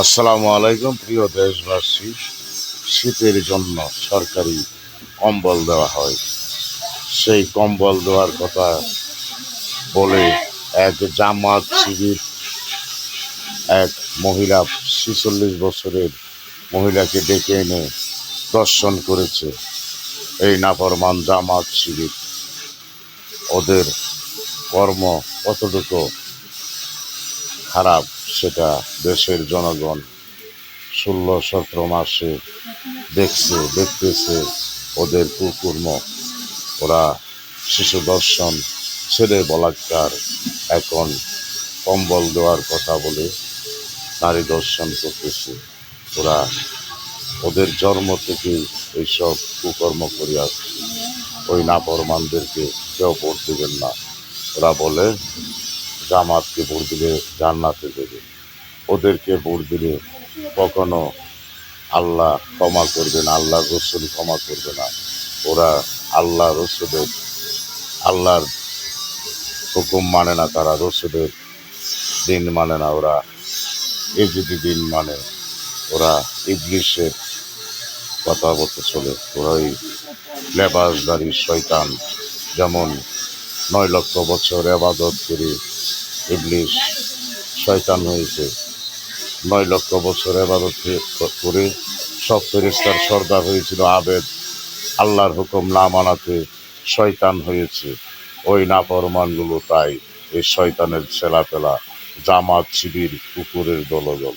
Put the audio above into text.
আসসালামু আলাইকুম প্রিয় দেশবাসী। শীতের জন্য সরকারি কম্বল দেওয়া হয়। সেই কম্বল দেওয়ার কথা বলে এক জামাত শিবির এক মহিলা ৪৬ বছরের মহিলাকে ডেকে এনে দর্শন করেছে। এই নাফরমান জামাত শিবির ওদের কর্ম কতটুকু খারাপ সেটা দেশের জনগণ ১৬-১৭ মাসে দেখতেছে ওদের কুকর্ম। ওরা শিশু দর্শন, ছেলে বলাৎকার, এখন কম্বল দেওয়ার কথা বলে নারী দর্শন করতেছে। ওরা ওদের জন্ম থেকে এইসব কুকর্ম করে আসছে। ওই নাফরমানদেরকে কেউ ভোট দেবেন না। ওরা বলে জামাতকে ভোট দিলে জান্নাতে দেবে। ওদেরকে ভোট দিলে কখনো আল্লাহ ক্ষমা করবে না, আল্লাহ রসুল ক্ষমা করবে না। ওরা আল্লাহ রসুলের আল্লাহর হুকুম মানে না, তারা রসুলের দিন মানে না, ওরা ইহুদি দিন মানে। ওরা ইবলিশের কথা বলতে চলে। ওরা ওই লেবাসদারি শয়তান। যেমন ৯ লক্ষ বছর আবাদত করে ইবলিশ শয়তান হয়েছে। ৯ লক্ষ বছর আবাদত করে সব ফেরেশতার সর্দার হয়েছিল আবেদ। আল্লাহর হুকুম না মানাতে শয়তান হয়েছে। ওই নাফরমানগুলো তাই এই শয়তানের ছেলাপেলা, জামাত শিবির কুকুরের দলবল।